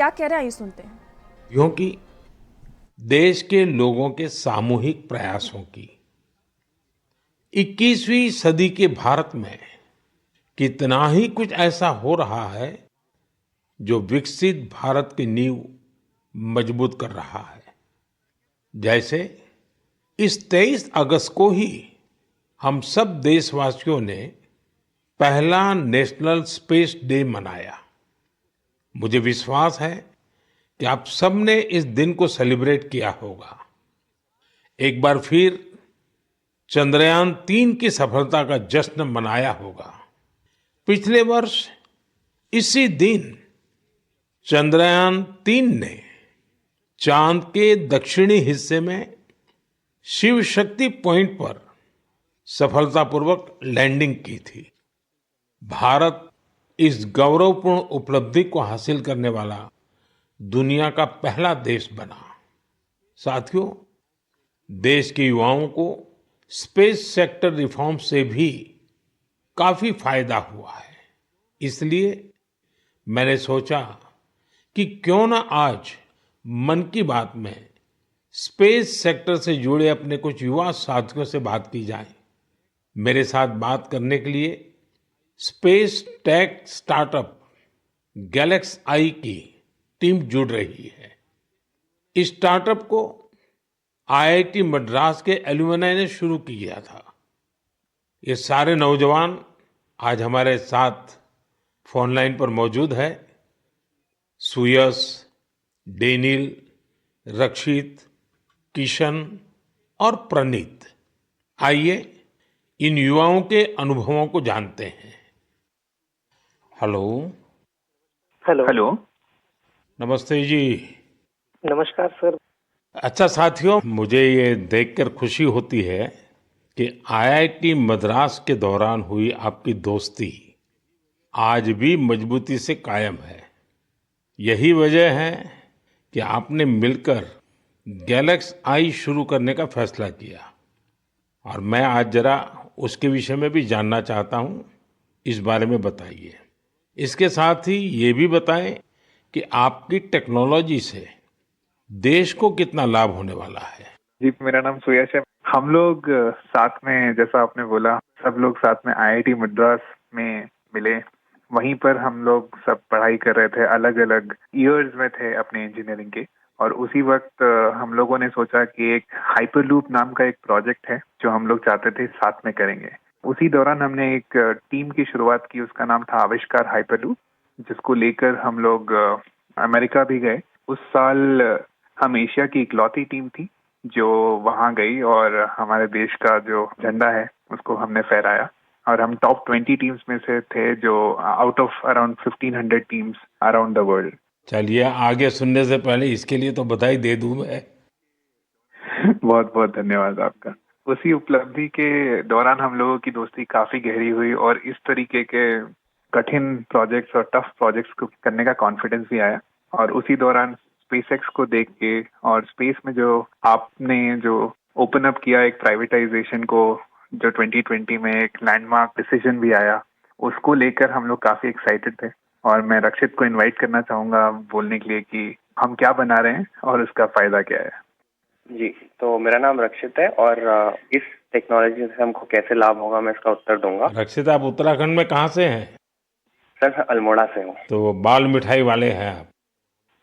क्या कह रहे हैं, आइए सुनते हैं। क्योंकि देश के लोगों के सामूहिक प्रयासों की 21वीं सदी के भारत में कितना ही कुछ ऐसा हो रहा है जो विकसित भारत की नींव मजबूत कर रहा है। जैसे इस 23 अगस्त को ही हम सब देशवासियों ने पहला नेशनल स्पेस डे मनाया। मुझे विश्वास है कि आप सबने इस दिन को सेलिब्रेट किया होगा। एक बार फिर चंद्रयान 3 की सफलता का जश्न मनाया होगा। पिछले वर्ष इसी दिन चंद्रयान 3 ने चांद के दक्षिणी हिस्से में शिव शक्ति पॉइंट पर सफलतापूर्वक लैंडिंग की थी। भारत इस गौरवपूर्ण उपलब्धि को हासिल करने वाला दुनिया का पहला देश बना। साथियों, देश के युवाओं को स्पेस सेक्टर रिफॉर्म से भी काफी फायदा हुआ है। इसलिए मैंने सोचा कि क्यों ना आज मन की बात में स्पेस सेक्टर से जुड़े अपने कुछ युवा साथियों से बात की जाए। मेरे साथ बात करने के लिए स्पेस टेक स्टार्टअप गैलेक्स आई की टीम जुड़ रही है। इस स्टार्टअप को आईआईटी मद्रास के एलुमनाई ने शुरू किया था। ये सारे नौजवान आज हमारे साथ फोन लाइन पर मौजूद है। सुयश, डेनिल, रक्षित, किशन और प्रणीत। आइए इन युवाओं के अनुभवों को जानते हैं। हेलो। हेलो। हेलो। नमस्ते जी। नमस्कार सर। अच्छा साथियों, मुझे ये देखकर खुशी होती है कि आईआईटी मद्रास के दौरान हुई आपकी दोस्ती आज भी मजबूती से कायम है। यही वजह है कि आपने मिलकर गैलेक्स आई शुरू करने का फैसला किया। और मैं आज जरा उसके विषय में भी जानना चाहता हूँ। इस बारे में बताइए। इसके साथ ही ये भी बताएं कि आपकी टेक्नोलॉजी से देश को कितना लाभ होने वाला है। जी, मेरा नाम सुयश है। हम लोग साथ में, जैसा आपने बोला, सब लोग साथ में आईआईटी मद्रास में मिले। वहीं पर हम लोग सब पढ़ाई कर रहे थे, अलग अलग ईयर्स में थे अपने इंजीनियरिंग के। और उसी वक्त हम लोगों ने सोचा कि एक हाइपरलूप नाम का एक प्रोजेक्ट है जो हम लोग चाहते थे साथ में करेंगे। उसी दौरान हमने एक टीम की शुरुआत की, उसका नाम था आविष्कार हाइपरलूप, जिसको लेकर हम लोग अमेरिका भी गए। उस साल हम एशिया की इकलौती टीम थी जो वहां गई और हमारे देश का जो झंडा है उसको हमने फहराया। और हम टॉप 20 टीम्स में से थे, जो out of around 1500 teams around the world. चलिए, आगे सुनने से पहले इसके लिए तो बधाई दे दूं मैं। बहुत बहुत धन्यवाद आपका। उसी उपलब्धि के दौरान हम लोगों की दोस्ती काफी गहरी हुई और इस तरीके के कठिन प्रोजेक्ट्स और टफ प्रोजेक्ट्स को करने का कॉन्फिडेंस भी आया। और उसी दौरान स्पेसएक्स को देख के और स्पेस में जो आपने जो ओपन अप किया एक प्राइवेटाइजेशन को, जो 2020 में एक लैंडमार्क डिसीजन भी आया, उसको लेकर हम लोग काफी एक्साइटेड थे। और मैं रक्षित को इनवाइट करना चाहूंगा बोलने के लिए कि हम क्या बना रहे हैं और उसका फायदा क्या है। जी, तो मेरा नाम रक्षित है और इस टेक्नोलॉजी से हमको कैसे लाभ होगा मैं इसका उत्तर दूंगा। रक्षित, आप उत्तराखंड में कहाँ से हैं? सर, मैं अल्मोड़ा से हूँ। तो बाल मिठाई वाले हैं आप?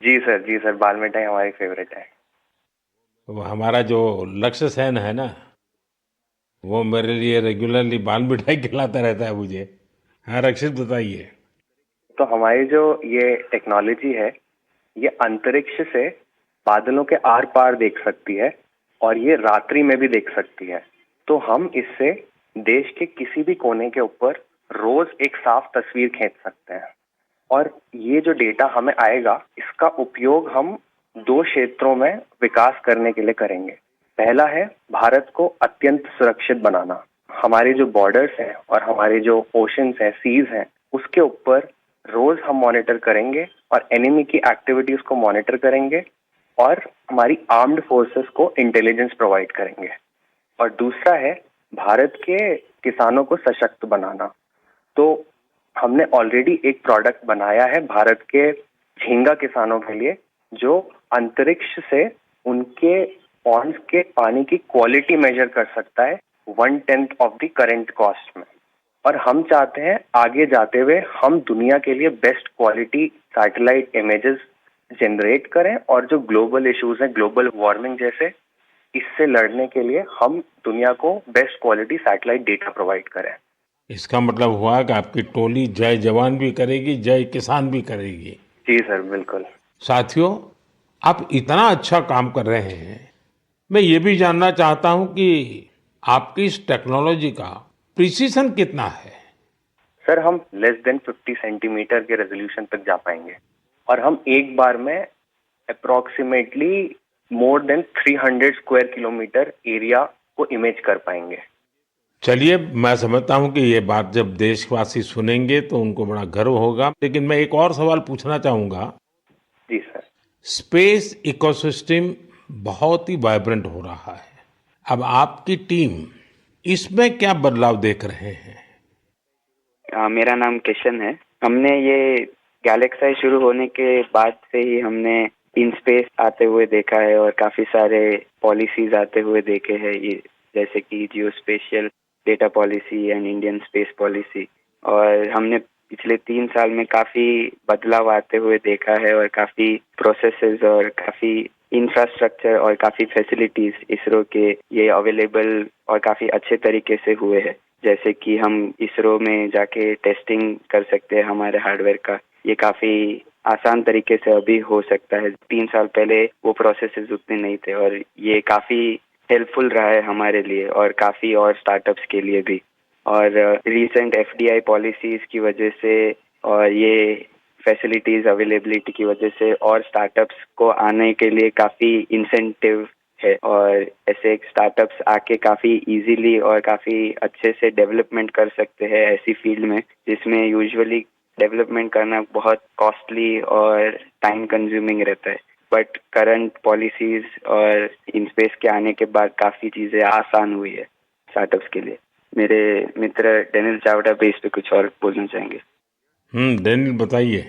जी सर, बाल मिठाई हमारी फेवरेट है। तो हमारा जो लक्ष्य सेन है ना, वो मेरे लिए रेगुलरली बाल मिठाई खिलाता रहता है मुझे। हाँ रक्षित, बताइए। तो हमारी जो ये टेक्नोलॉजी है, ये अंतरिक्ष से बादलों के आर पार देख सकती है और ये रात्रि में भी देख सकती है। तो हम इससे देश के किसी भी कोने के ऊपर रोज एक साफ तस्वीर खींच सकते हैं। और ये जो डेटा हमें आएगा, इसका उपयोग हम 2 क्षेत्रों में विकास करने के लिए करेंगे। पहला है भारत को अत्यंत सुरक्षित बनाना। हमारे जो बॉर्डर्स हैं और हमारे जो ओशंस हैं, सीज हैं, उसके ऊपर रोज हम मॉनिटर करेंगे और एनिमी की एक्टिविटीज को मॉनिटर करेंगे और हमारी आर्म्ड फोर्सेस को इंटेलिजेंस प्रोवाइड करेंगे। और दूसरा है भारत के किसानों को सशक्त बनाना। तो हमने ऑलरेडी एक प्रोडक्ट बनाया है भारत के झींगा किसानों के लिए जो अंतरिक्ष से उनके पॉन्ड्स के पानी की क्वालिटी मेजर कर सकता है 1/10 ऑफ द करंट कॉस्ट में। और हम चाहते हैं आगे जाते हुए हम दुनिया के लिए best quality satellite images generate करें और जो ग्लोबल इश्यूज हैं, ग्लोबल वार्मिंग जैसे, इससे लड़ने के लिए हम दुनिया को best quality satellite data provide करें। इसका मतलब हुआ कि आपकी टोली जय जवान भी करेगी, जय किसान भी करेगी। जी सर, बिल्कुल। साथियों, आप इतना अच्छा काम कर रहे हैं, मैं ये भी जानना चाहता हूं कि आपकी इस टेक्नोलॉजी का प्रिसीजन कितना है? सर, हम लेस देन 50 सेंटीमीटर के रेजोल्यूशन तक जा पाएंगे और हम एक बार में approximately more than 300 square kilometre area को इमेज कर पाएंगे। चलिए, मैं समझता हूं कि ये बात जब देशवासी सुनेंगे तो उनको बड़ा गर्व होगा, लेकिन मैं एक और सवाल पूछना चाहूंगा। जी सर। स्पेस इकोसिस्टम बहुत ही वाइब्रेंट हो रहा है। अब आपकी टीम इसमें क्या बदलाव देख रहे हैं? मेरा नाम किशन है। हमने ये गैलेक्साई शुरू होने के बाद से ही हमने इन स्पेस आते हुए देखा है और काफी सारे पॉलिसीज आते हुए देखे हैं, ये जैसे कि geospatial data policy and Indian space policy. और हमने पिछले 3 साल में काफी बदलाव आते हुए देखा है और काफी प्रोसेसेस और काफी इंफ्रास्ट्रक्चर और काफी फैसिलिटीज इसरो के ये अवेलेबल और काफी अच्छे तरीके से हुए हैं। जैसे कि हम इसरो में जाके टेस्टिंग कर सकते हैं हमारे हार्डवेयर का, ये काफी आसान तरीके से अभी हो सकता है। 3 साल पहले वो प्रोसेसेस उतने नहीं थे और ये काफी हेल्पफुल रहा है हमारे लिए और काफी और स्टार्टअप्स के लिए भी। और रीसेंट एफडीआई पॉलिसीज की वजह से और ये फैसिलिटीज अवेलेबिलिटी की वजह से और स्टार्टअप्स को आने के लिए काफी इंसेंटिव है और ऐसे स्टार्टअप्स आके काफी इजीली और काफी अच्छे से डेवलपमेंट कर सकते हैं ऐसी फील्ड में जिसमें यूजुअली डेवलपमेंट करना बहुत कॉस्टली और टाइम कंज्यूमिंग रहता है। बट करंट पॉलिसीज और इन स्पेस के आने के बाद काफी चीजें आसान हुई है स्टार्टअप्स के लिए। मेरे मित्र डेनियल चावड़ा भी इस पे कुछ और बोलना चाहेंगे। डेनियल बताइए।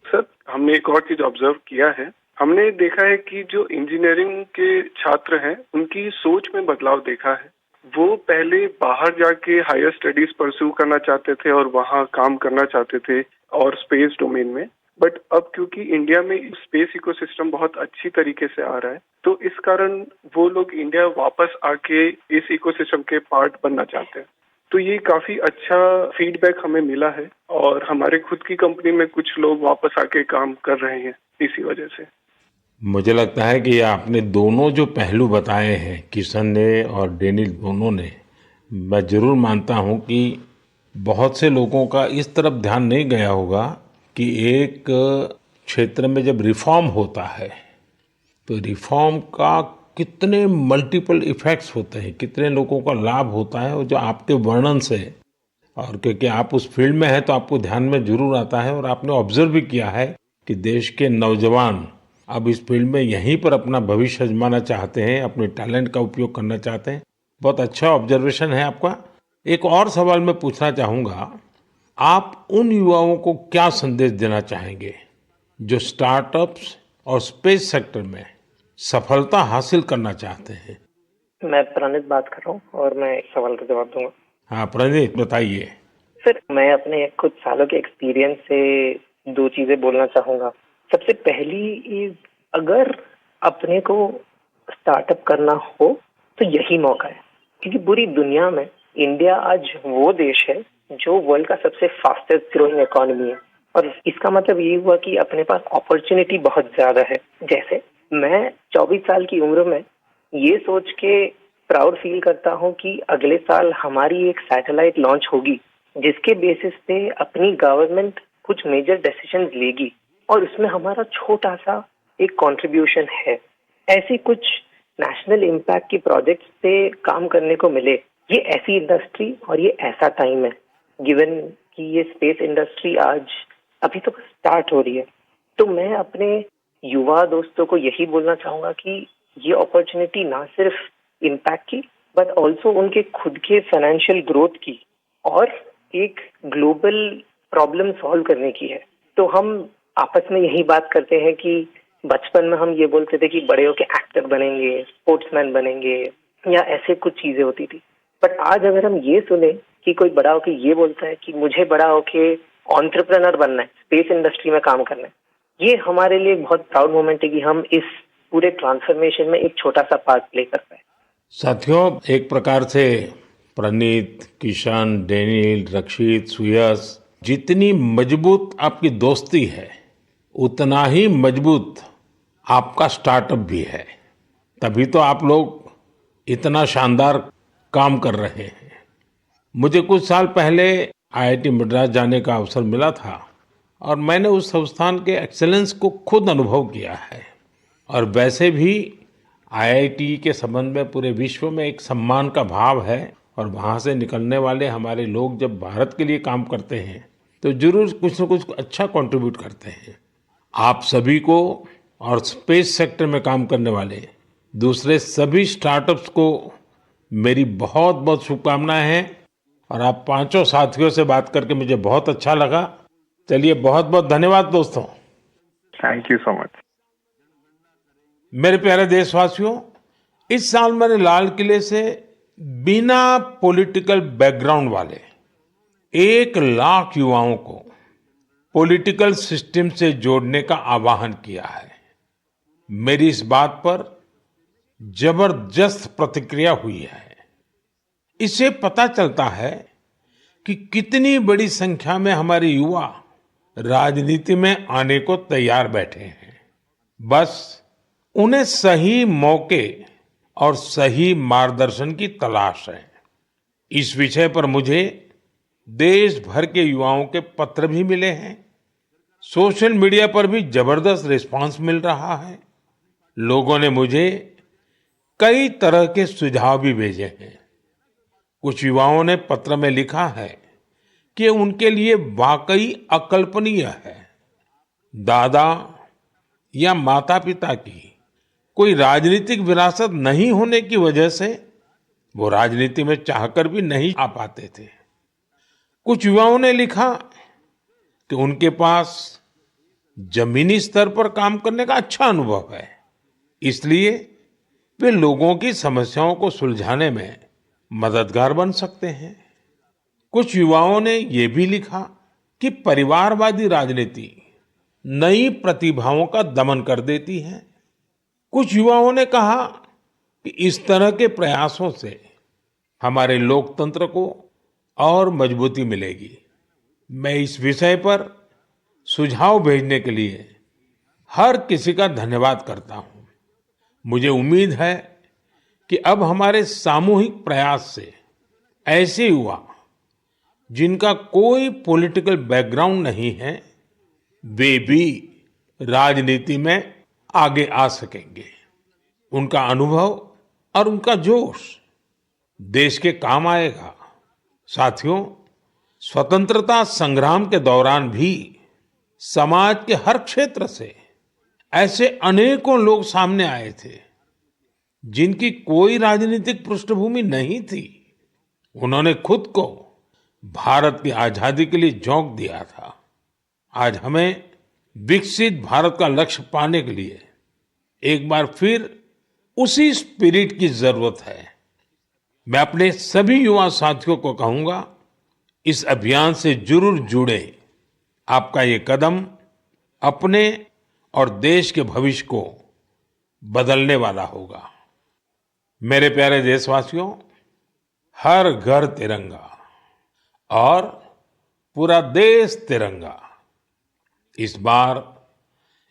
सर, हमने एक और चीज ऑब्जर्व किया है। हमने देखा है कि जो इंजीनियरिंग के छात्र हैं उनकी सोच में बदलाव देखा है। वो पहले बाहर जाके हायर स्टडीज परस्यू करना चाहते थे और वहाँ काम करना चाहते थे और स्पेस डोमेन में। बट अब क्योंकि इंडिया में स्पेस इकोसिस्टम बहुत अच्छी तरीके से आ रहा है तो इस कारण वो लोग इंडिया वापस आके इस इकोसिस्टम के पार्ट बनना चाहते हैं। तो ये काफी अच्छा फीडबैक हमें मिला है और हमारे खुद की कंपनी में कुछ लोग वापस आके काम कर रहे हैं इसी वजह से। मुझे लगता है कि आपने दोनों जो पहलू बताए हैं, किशन ने और डेनियल दोनों ने, मैं जरूर मानता हूं कि बहुत से लोगों का इस तरफ ध्यान नहीं गया होगा कि एक क्षेत्र में जब रिफॉर्म होता है तो रिफॉर्म का कितने मल्टीपल इफेक्ट्स होते हैं, कितने लोगों का लाभ होता है, और जो आपके वर्णन से, और क्योंकि आप उस फील्ड में हैं तो आपको ध्यान में जरूर आता है और आपने ऑब्जर्व भी किया है कि देश के नौजवान अब इस फील्ड में यहीं पर अपना भविष्य आजमाना चाहते हैं, अपने टैलेंट का उपयोग करना चाहते हैं। बहुत अच्छा ऑब्जर्वेशन है आपका। एक और सवाल मैं पूछना चाहूंगा, आप उन युवाओं को क्या संदेश देना चाहेंगे जो स्टार्टअप्स और स्पेस सेक्टर में सफलता हासिल करना चाहते हैं? मैं प्रणीत बात कर रहा हूँ और मैं इस सवाल का जवाब दूंगा। हाँ प्रणीत, बताइए। सर, मैं अपने कुछ सालों के एक्सपीरियंस से 2 चीजें बोलना चाहूंगा। सबसे पहली अगर अपने को स्टार्टअप करना हो तो यही मौका है, क्योंकि पूरी दुनिया में इंडिया आज वो देश है जो वर्ल्ड का सबसे फास्टेस्ट ग्रोइंग इकोनॉमी है। और इसका मतलब ये हुआ कि अपने पास अपॉर्चुनिटी बहुत ज्यादा है। जैसे मैं 24 साल की उम्र में ये सोच के प्राउड फील करता हूँ कि अगले साल हमारी एक सैटेलाइट लॉन्च होगी जिसके बेसिस पे अपनी गवर्नमेंट कुछ मेजर डिसीजंस लेगी और उसमें हमारा छोटा सा एक कंट्रीब्यूशन है। ऐसी कुछ नेशनल इम्पैक्ट की प्रोजेक्ट्स पे काम करने को मिले, ये ऐसी इंडस्ट्री और ये ऐसा टाइम है, गिवन कि ये स्पेस इंडस्ट्री आज अभी तो स्टार्ट हो रही है। तो मैं अपने युवा दोस्तों को यही बोलना चाहूंगा कि ये अपॉर्चुनिटी ना सिर्फ इम्पैक्ट की बट ऑल्सो उनके खुद के फाइनेंशियल ग्रोथ की और एक ग्लोबल प्रॉब्लम सॉल्व करने की है। तो हम आपस में यही बात करते हैं कि बचपन में हम ये बोलते थे कि बड़े होके एक्टर बनेंगे, स्पोर्ट्समैन बनेंगे या ऐसे कुछ चीजें होती थी। बट आज अगर हम ये सुने कि कोई बड़ा होके ये बोलता है कि मुझे बड़ा होके एंटरप्रेन्योर बनना है, स्पेस इंडस्ट्री में काम करना है, ये हमारे लिए एक बहुत प्राउड मोमेंट है कि हम इस पूरे ट्रांसफॉर्मेशन में एक छोटा सा पार्ट प्ले कर पाए। साथियों, एक प्रकार से प्रणीत, किशन, डेनियल, रक्षित, सुयश, जितनी मजबूत आपकी दोस्ती है उतना ही मजबूत आपका स्टार्टअप भी है। तभी तो आप लोग इतना शानदार काम कर रहे हैं। मुझे कुछ साल पहले आईआईटी मद्रास जाने का अवसर मिला था और मैंने उस संस्थान के एक्सेलेंस को खुद अनुभव किया है। और वैसे भी आईआईटी के संबंध में पूरे विश्व में एक सम्मान का भाव है और वहाँ से निकलने वाले हमारे लोग जब भारत के लिए काम करते हैं तो जरूर कुछ न कुछ अच्छा कंट्रीब्यूट करते हैं। आप सभी को और स्पेस सेक्टर में काम करने वाले दूसरे सभी स्टार्टअप्स को मेरी बहुत बहुत शुभकामनाएं हैं। और आप पांचों साथियों से बात करके मुझे बहुत अच्छा लगा। चलिए, बहुत बहुत धन्यवाद दोस्तों। Thank you so much. मेरे प्यारे देशवासियों, इस साल मैंने लाल किले से बिना पॉलिटिकल बैकग्राउंड वाले 1 लाख युवाओं को पॉलिटिकल सिस्टम से जोड़ने का आह्वान किया है। मेरी इस बात पर जबरदस्त प्रतिक्रिया हुई है। इससे पता चलता है कि कितनी बड़ी संख्या में हमारे युवा राजनीति में आने को तैयार बैठे हैं। बस उन्हें सही मौके और सही मार्गदर्शन की तलाश है। इस विषय पर मुझे देश भर के युवाओं के पत्र भी मिले हैं। सोशल मीडिया पर भी जबरदस्त रिस्पांस मिल रहा है। लोगों ने मुझे कई तरह के सुझाव भी भेजे हैं। कुछ युवाओं ने पत्र में लिखा है कि उनके लिए वाकई अकल्पनीय है दादा या माता पिता की कोई राजनीतिक विरासत नहीं होने की वजह से वो राजनीति में चाहकर भी नहीं आ पाते थे। कुछ युवाओं ने लिखा कि उनके पास जमीनी स्तर पर काम करने का अच्छा अनुभव है, इसलिए वे लोगों की समस्याओं को सुलझाने में मददगार बन सकते हैं। कुछ युवाओं ने ये भी लिखा कि परिवारवादी राजनीति नई प्रतिभाओं का दमन कर देती है। कुछ युवाओं ने कहा कि इस तरह के प्रयासों से हमारे लोकतंत्र को और मजबूती मिलेगी। मैं इस विषय पर सुझाव भेजने के लिए हर किसी का धन्यवाद करता हूं। मुझे उम्मीद है कि अब हमारे सामूहिक प्रयास से ऐसे युवा जिनका कोई पॉलिटिकल बैकग्राउंड नहीं है वे भी राजनीति में आगे आ सकेंगे। उनका अनुभव और उनका जोश देश के काम आएगा। साथियों, स्वतंत्रता संग्राम के दौरान भी समाज के हर क्षेत्र से ऐसे अनेकों लोग सामने आए थे जिनकी कोई राजनीतिक पृष्ठभूमि नहीं थी। उन्होंने खुद को भारत की आजादी के लिए झोंक दिया था। आज हमें विकसित भारत का लक्ष्य पाने के लिए एक बार फिर उसी स्पिरिट की जरूरत है। मैं अपने सभी युवा साथियों को कहूंगा, इस अभियान से जरूर जुड़े। आपका ये कदम अपने और देश के भविष्य को बदलने वाला होगा। मेरे प्यारे देशवासियों, हर घर तिरंगा और पूरा देश तिरंगा। इस बार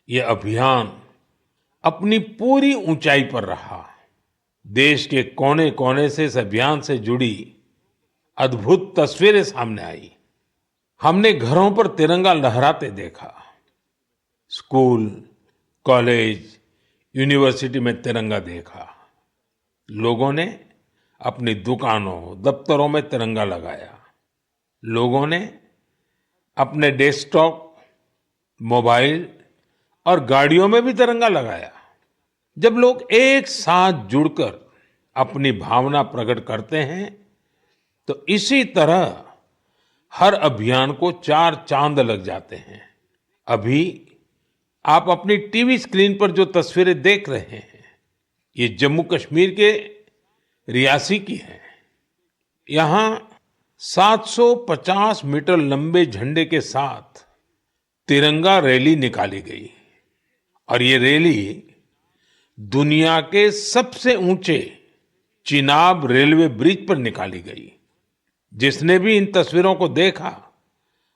ये अभियान अपनी पूरी ऊंचाई पर रहा। देश के कोने कोने से इस अभियान से जुड़ी अद्भुत तस्वीरें सामने आई। हमने घरों पर तिरंगा लहराते देखा, स्कूल, कॉलेज, यूनिवर्सिटी में तिरंगा देखा। लोगों ने अपनी दुकानों, दफ्तरों में तिरंगा लगाया। लोगों ने अपने डेस्कटॉप, मोबाइल और गाड़ियों में भी तिरंगा लगाया। जब लोग एक साथ जुड़कर अपनी भावना प्रकट करते हैं तो इसी तरह हर अभियान को 4 चांद लग जाते हैं। अभी आप अपनी टीवी स्क्रीन पर जो तस्वीरें देख रहे हैं, ये जम्मू कश्मीर के रियासी की है। यहाँ 750 मीटर लंबे झंडे के साथ तिरंगा रैली निकाली गई और ये रैली दुनिया के सबसे ऊंचे चिनाब रेलवे ब्रिज पर निकाली गई। जिसने भी इन तस्वीरों को देखा,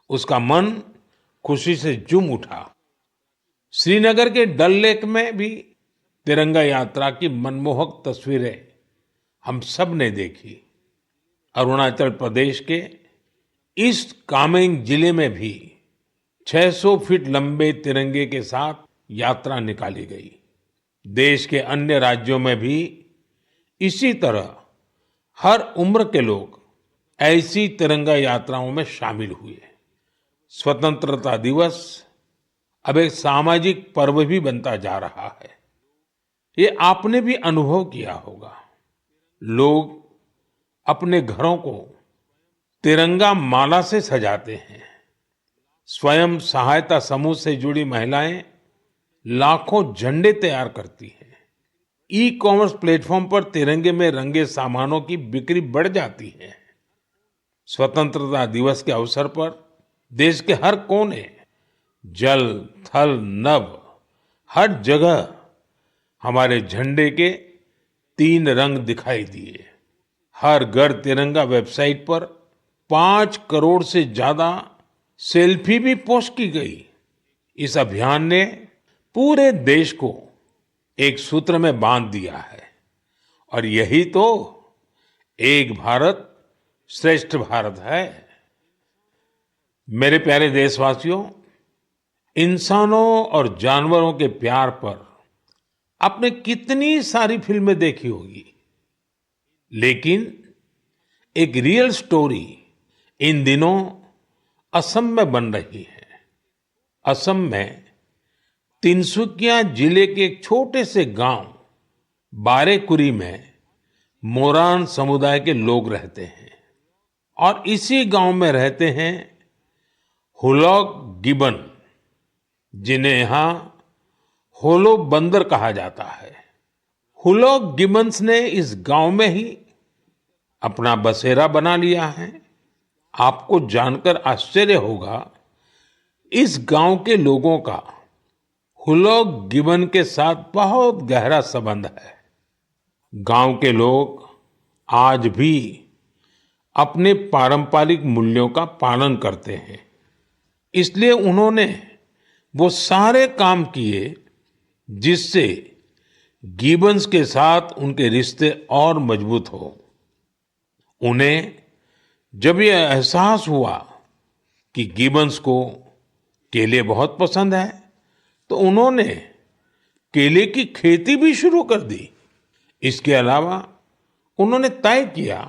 उसका मन खुशी से झूम उठा। श्रीनगर के डल लेक में भी तिरंगा यात्रा की मनमोहक तस्वीरें हम सब ने देखी। अरुणाचल प्रदेश के ईस्ट कामेंग जिले में भी 600 फीट लंबे तिरंगे के साथ यात्रा निकाली गई। देश के अन्य राज्यों में भी इसी तरह हर उम्र के लोग ऐसी तिरंगा यात्राओं में शामिल हुए। स्वतंत्रता दिवस अब एक सामाजिक पर्व भी बनता जा रहा है। ये आपने भी अनुभव किया होगा। लोग अपने घरों को तिरंगा माला से सजाते हैं। स्वयं सहायता समूह से जुड़ी महिलाएं लाखों झंडे तैयार करती हैं। ई कॉमर्स प्लेटफॉर्म पर तिरंगे में रंगे सामानों की बिक्री बढ़ जाती है। स्वतंत्रता दिवस के अवसर पर देश के हर कोने, जल, थल, नभ, हर जगह हमारे झंडे के 3 रंग दिखाई दिए। हर घर तिरंगा वेबसाइट पर 5 करोड़ से ज्यादा सेल्फी भी पोस्ट की गई। इस अभियान ने पूरे देश को एक सूत्र में बांध दिया है और यही तो एक भारत श्रेष्ठ भारत है। मेरे प्यारे देशवासियों, इंसानों और जानवरों के प्यार पर आपने कितनी सारी फिल्में देखी होगी, लेकिन एक रियल स्टोरी इन दिनों असम में बन रही है। असम में तिनसुकिया जिले के एक छोटे से गांव बारेकुरी में मोरान समुदाय के लोग रहते हैं और इसी गांव में रहते हैं हुलॉक गिबन, जिन्हें यहां होलो बंदर कहा जाता है। हुलॉक गिबन्स ने इस गांव में ही अपना बसेरा बना लिया है। आपको जानकर आश्चर्य होगा, इस गांव के लोगों का हुलॉक गिबन के साथ बहुत गहरा संबंध है। गांव के लोग आज भी अपने पारंपरिक मूल्यों का पालन करते हैं। इसलिए उन्होंने वो सारे काम किए जिससे गिबन्स के साथ उनके रिश्ते और मजबूत हो। उन्हें जब ये एहसास हुआ कि गिबन्स को केले बहुत पसंद है, तो उन्होंने केले की खेती भी शुरू कर दी। इसके अलावा उन्होंने तय किया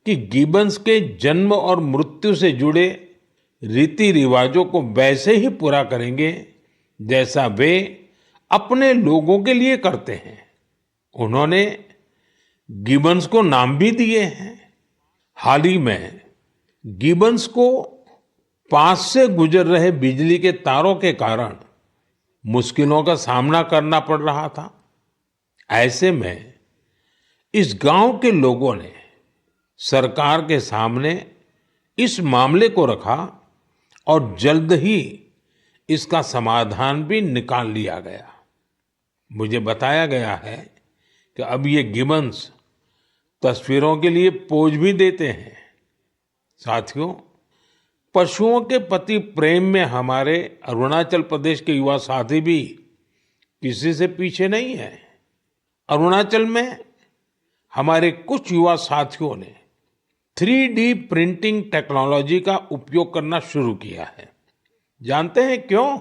कि गिबन्स के जन्म और मृत्यु से जुड़े रीति रिवाजों को वैसे ही पूरा करेंगे जैसा वे अपने लोगों के लिए करते हैं। उन्होंने गिबन्स को नाम भी दिए हैं। हाल ही में गिबन्स को पास से गुजर रहे बिजली के तारों के कारण मुश्किलों का सामना करना पड़ रहा था। ऐसे में इस गांव के लोगों ने सरकार के सामने इस मामले को रखा और जल्द ही इसका समाधान भी निकाल लिया गया। मुझे बताया गया है कि अब ये गिबन्स तस्वीरों के लिए पोज भी देते हैं। साथियों, पशुओं के प्रति प्रेम में हमारे अरुणाचल प्रदेश के युवा साथी भी किसी से पीछे नहीं है। अरुणाचल में हमारे कुछ युवा साथियों ने 3D प्रिंटिंग टेक्नोलॉजी का उपयोग करना शुरू किया है। जानते हैं क्यों?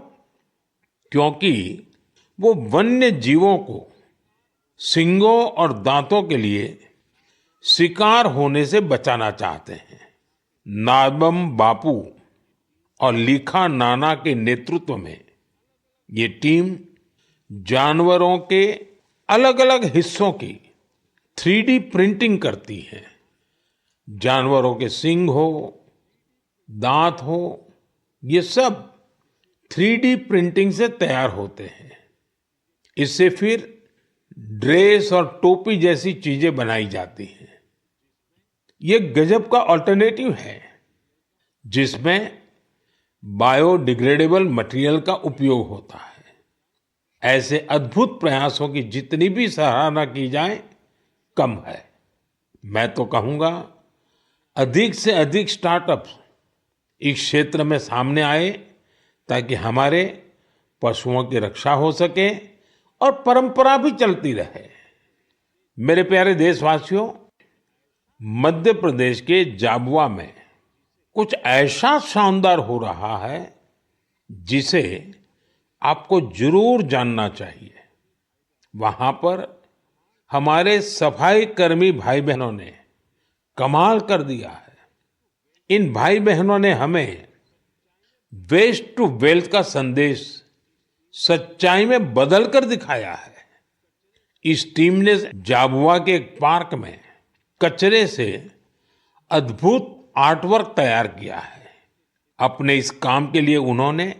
क्योंकि वो वन्य जीवों को सींगों और दांतों के लिए शिकार होने से बचाना चाहते हैं। नाबम बापू और लिखा नाना के नेतृत्व में ये टीम जानवरों के अलग अलग हिस्सों की 3D प्रिंटिंग करती है। जानवरों के सींग हो, दांत हो, ये सब 3D प्रिंटिंग से तैयार होते हैं। इससे फिर ड्रेस और टोपी जैसी चीजें बनाई जाती हैं। ये गजब का अल्टरनेटिव है जिसमें बायोडिग्रेडेबल मटेरियल का उपयोग होता है। ऐसे अद्भुत प्रयासों की जितनी भी सराहना की जाए कम है। मैं तो कहूंगा अधिक से अधिक स्टार्टअप्स इस क्षेत्र में सामने आए ताकि हमारे पशुओं की रक्षा हो सके और परंपरा भी चलती रहे। मेरे प्यारे देशवासियों, मध्य प्रदेश के जाबुआ में कुछ ऐसा शानदार हो रहा है जिसे आपको जरूर जानना चाहिए। वहां पर हमारे सफाई कर्मी भाई बहनों ने कमाल कर दिया है। इन भाई बहनों ने हमें वेस्ट टू वेल्थ का संदेश सच्चाई में बदल कर दिखाया है। इस टीम ने जाबुआ के एक पार्क में कचरे से अद्भुत आर्टवर्क तैयार किया है। अपने इस काम के लिए उन्होंने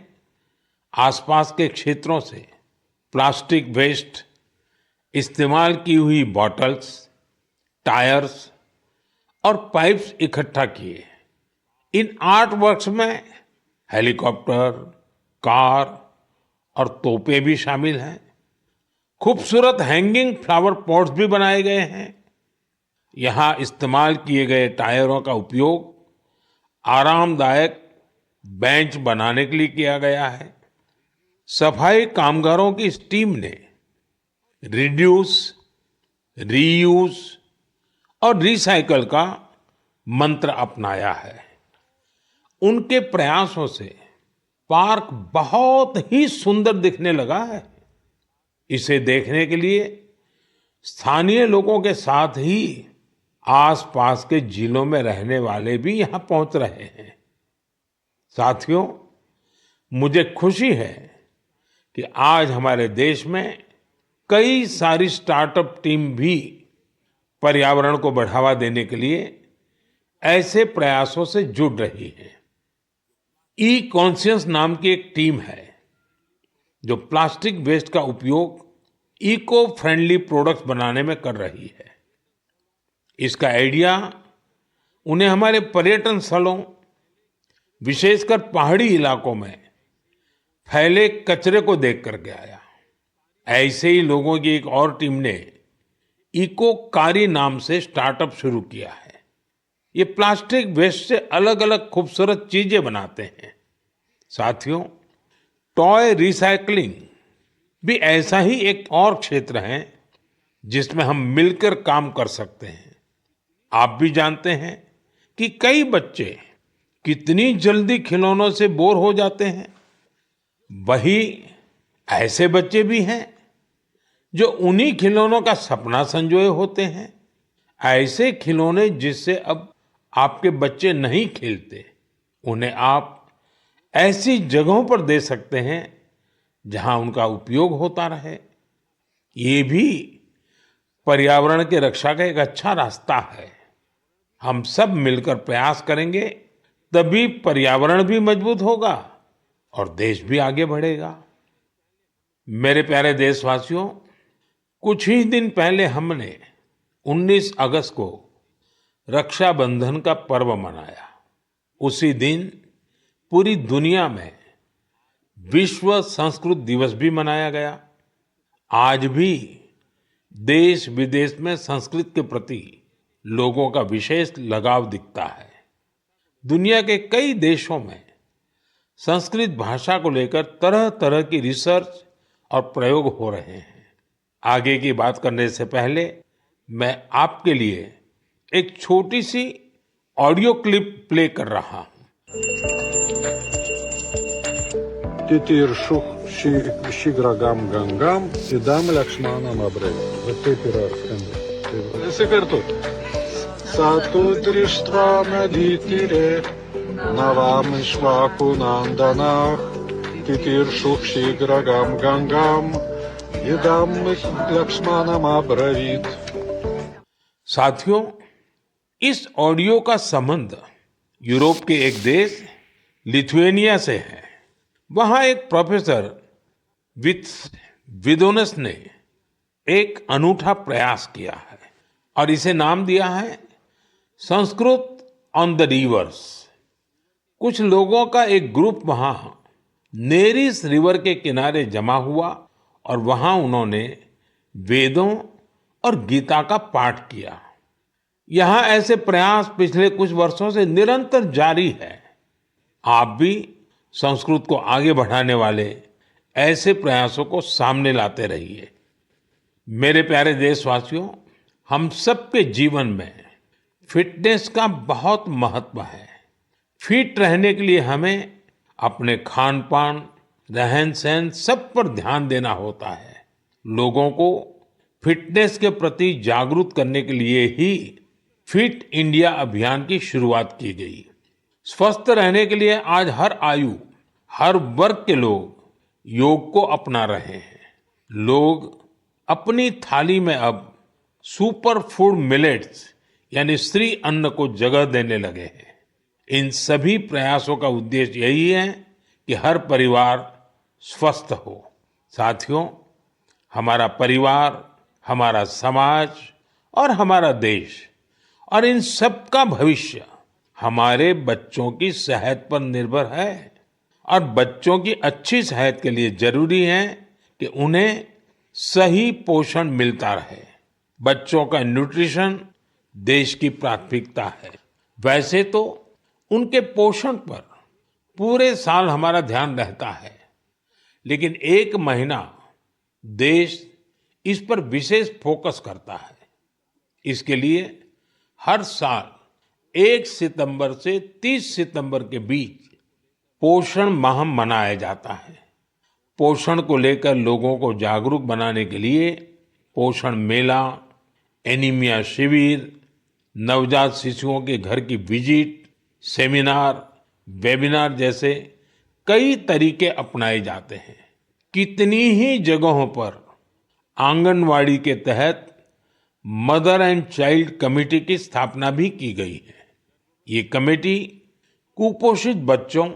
आसपास के क्षेत्रों से प्लास्टिक वेस्ट, इस्तेमाल की हुई बॉटल्स, टायर्स और पाइप्स इकट्ठा किए। इन आर्ट वर्क्स में हेलीकॉप्टर, कार और तोपें भी शामिल हैं। खूबसूरत हैंगिंग फ्लावर पॉट्स भी बनाए गए हैं। यहाँ इस्तेमाल किए गए टायरों का उपयोग आरामदायक बेंच बनाने के लिए किया गया है। सफाई कामगारों की इस टीम ने रिड्यूस, रीयूज और रिसाइकल का मंत्र अपनाया है। उनके प्रयासों से पार्क बहुत ही सुंदर दिखने लगा है। इसे देखने के लिए स्थानीय लोगों के साथ ही आसपास के जिलों में रहने वाले भी यहां पहुंच रहे हैं। साथियों, मुझे खुशी है कि आज हमारे देश में कई सारी स्टार्टअप टीम भी पर्यावरण को बढ़ावा देने के लिए ऐसे प्रयासों से जुड़ रही है। ई कॉन्शियस नाम की एक टीम है जो प्लास्टिक वेस्ट का उपयोग इको फ्रेंडली प्रोडक्ट्स बनाने में कर रही है। इसका आइडिया उन्हें हमारे पर्यटन स्थलों, विशेषकर पहाड़ी इलाकों में फैले कचरे को देख करके आया। ऐसे ही लोगों की एक और टीम ने इको कारी नाम से स्टार्टअप शुरू किया है। ये प्लास्टिक वेस्ट से अलग अलग खूबसूरत चीजें बनाते हैं। साथियों, टॉय रिसाइकलिंग भी ऐसा ही एक और क्षेत्र है जिसमें हम मिलकर काम कर सकते हैं। आप भी जानते हैं कि कई बच्चे कितनी जल्दी खिलौनों से बोर हो जाते हैं। वही ऐसे बच्चे भी हैं जो उन्हीं खिलौनों का सपना संजोए होते हैं। ऐसे खिलौने जिससे अब आपके बच्चे नहीं खेलते, उन्हें आप ऐसी जगहों पर दे सकते हैं जहां उनका उपयोग होता रहे। ये भी पर्यावरण की रक्षा का एक अच्छा रास्ता है। हम सब मिलकर प्रयास करेंगे तभी पर्यावरण भी मजबूत होगा और देश भी आगे बढ़ेगा। मेरे प्यारे देशवासियों, कुछ ही दिन पहले हमने 19 अगस्त को रक्षाबंधन का पर्व मनाया। उसी दिन पूरी दुनिया में विश्व संस्कृत दिवस भी मनाया गया। आज भी देश विदेश में संस्कृत के प्रति लोगों का विशेष लगाव दिखता है। दुनिया के कई देशों में संस्कृत भाषा को लेकर तरह तरह की रिसर्च और प्रयोग हो रहे हैं। आगे की बात करने से पहले मैं आपके लिए एक छोटी सी ऑडियो क्लिप प्ले कर रहा हूं। तितीर्षुः शीघ्रगाम गंगाम इदम लक्ष्मणम अब्रे ऐसे कर तो सातु दृष्ट्वा नदीतीरे नवामिश्वाकुनंदना तितीर्षुः शीघ्रगाम गंगाम इदम लक्ष्मणम अब्रवीत। साथियों, इस ऑडियो का संबंध यूरोप के एक देश लिथुएनिया से है। वहां एक प्रोफेसर विथ विदोनस ने एक अनूठा प्रयास किया है और इसे नाम दिया है संस्कृत ऑन द रिवर्स। कुछ लोगों का एक ग्रुप वहां नेरिस रिवर के किनारे जमा हुआ और वहां उन्होंने वेदों और गीता का पाठ किया। यहां ऐसे प्रयास पिछले कुछ वर्षों से निरंतर जारी है। आप भी संस्कृत को आगे बढ़ाने वाले ऐसे प्रयासों को सामने लाते रहिए। मेरे प्यारे देशवासियों, हम सबके जीवन में फिटनेस का बहुत महत्व है। फिट रहने के लिए हमें अपने खान पान, रहन सहन सब पर ध्यान देना होता है। लोगों को फिटनेस के प्रति जागरूक करने के लिए ही फिट इंडिया अभियान की शुरुआत की गई। स्वस्थ रहने के लिए आज हर आयु, हर वर्ग के लोग योग को अपना रहे हैं। लोग अपनी थाली में अब सुपर फूड मिलेट्स यानी श्री अन्न को जगह देने लगे हैं। इन सभी प्रयासों का उद्देश्य यही है कि हर परिवार स्वस्थ हो। साथियों, हमारा परिवार, हमारा समाज और हमारा देश और इन सब का भविष्य हमारे बच्चों की सेहत पर निर्भर है और बच्चों की अच्छी सेहत के लिए जरूरी है कि उन्हें सही पोषण मिलता रहे। बच्चों का न्यूट्रिशन देश की प्राथमिकता है। वैसे तो उनके पोषण पर पूरे साल हमारा ध्यान रहता है, लेकिन एक महीना देश इस पर विशेष फोकस करता है। इसके लिए हर साल 1 सितंबर से 30 सितंबर के बीच पोषण माह मनाया जाता है। पोषण को लेकर लोगों को जागरूक बनाने के लिए पोषण मेला, एनीमिया शिविर, नवजात शिशुओं के घर की विजिट, सेमिनार, वेबिनार जैसे कई तरीके अपनाए जाते हैं। कितनी ही जगहों पर आंगनवाड़ी के तहत मदर एंड चाइल्ड कमेटी की स्थापना भी की गई है। ये कमेटी कुपोषित बच्चों,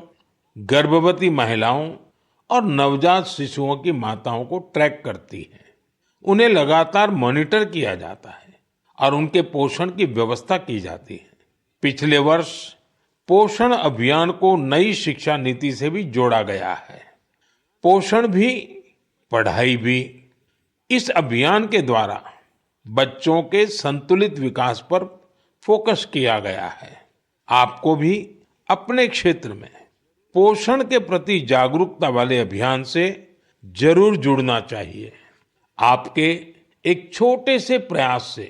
गर्भवती महिलाओं और नवजात शिशुओं की माताओं को ट्रैक करती है। उन्हें लगातार मॉनिटर किया जाता है और उनके पोषण की व्यवस्था की जाती है। पिछले वर्ष पोषण अभियान को नई शिक्षा नीति से भी जोड़ा गया है। पोषण भी, पढ़ाई भी। इस अभियान के द्वारा बच्चों के संतुलित विकास पर फोकस किया गया है। आपको भी अपने क्षेत्र में पोषण के प्रति जागरूकता वाले अभियान से जरूर जुड़ना चाहिए। आपके एक छोटे से प्रयास से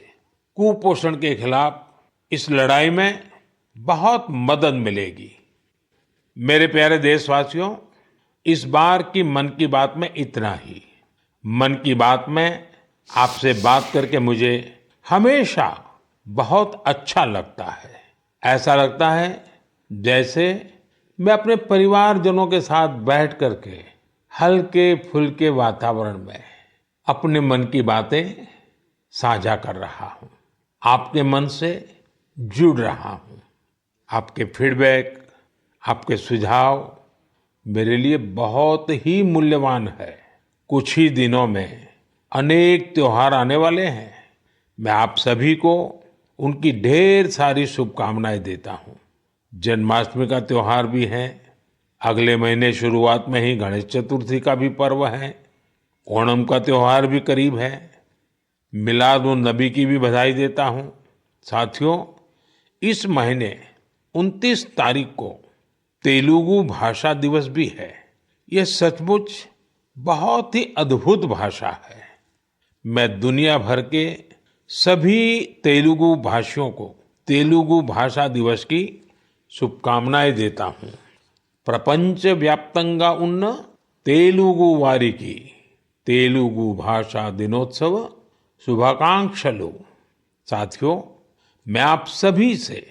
कुपोषण के खिलाफ इस लड़ाई में बहुत मदद मिलेगी। मेरे प्यारे देशवासियों, इस बार की मन की बात में इतना ही। मन की बात में आपसे बात करके मुझे हमेशा बहुत अच्छा लगता है। ऐसा लगता है जैसे मैं अपने परिवारजनों के साथ बैठ करके हल्के फुल्के वातावरण में अपने मन की बातें साझा कर रहा हूं, आपके मन से जुड़ रहा हूं। आपके फीडबैक, आपके सुझाव मेरे लिए बहुत ही मूल्यवान है। कुछ ही दिनों में अनेक त्योहार आने वाले हैं। मैं आप सभी को उनकी ढेर सारी शुभकामनाएं देता हूं। जन्माष्टमी का त्योहार भी है। अगले महीने शुरुआत में ही गणेश चतुर्थी का भी पर्व है। ओणम का त्योहार भी करीब है। मिलाद उन नबी की भी बधाई देता हूं। साथियों, इस महीने 29 तारीख को तेलुगु भाषा दिवस भी है। यह सचमुच बहुत ही अद्भुत भाषा है। मैं दुनिया भर के सभी तेलुगु भाषियों को तेलुगु भाषा दिवस की शुभकामनाएं देता हूं। प्रपंच व्याप्तंगा उन्न तेलुगु वारिकी तेलुगु भाषा दिनोत्सव शुभाकांक्षलु। साथियों, मैं आप सभी से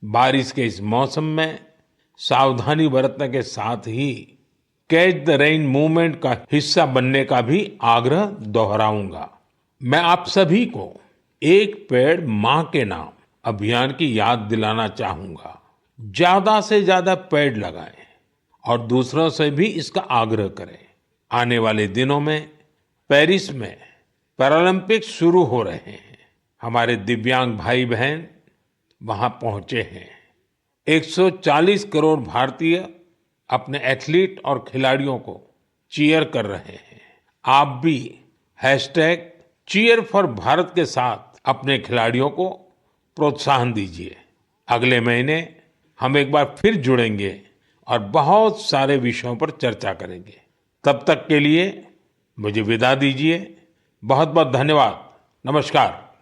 बारिश के इस मौसम में सावधानी बरतने के साथ ही कैच द रेन मूवमेंट का हिस्सा बनने का भी आग्रह दोहराऊंगा। मैं आप सभी को एक पेड़ मां के नाम अभियान की याद दिलाना चाहूंगा। ज्यादा से ज्यादा पेड़ लगाएं और दूसरों से भी इसका आग्रह करें। आने वाले दिनों में पेरिस में पैरालंपिक्स शुरू हो रहे हैं। हमारे दिव्यांग भाई बहन वहां पहुंचे हैं। 140 करोड़ भारतीय अपने एथलीट और खिलाड़ियों को चीयर कर रहे हैं। आप भी #Cheer4Bharat के साथ अपने खिलाड़ियों को प्रोत्साहन दीजिए। अगले महीने हम एक बार फिर जुड़ेंगे और बहुत सारे विषयों पर चर्चा करेंगे। तब तक के लिए मुझे विदा दीजिए। बहुत बहुत धन्यवाद। नमस्कार।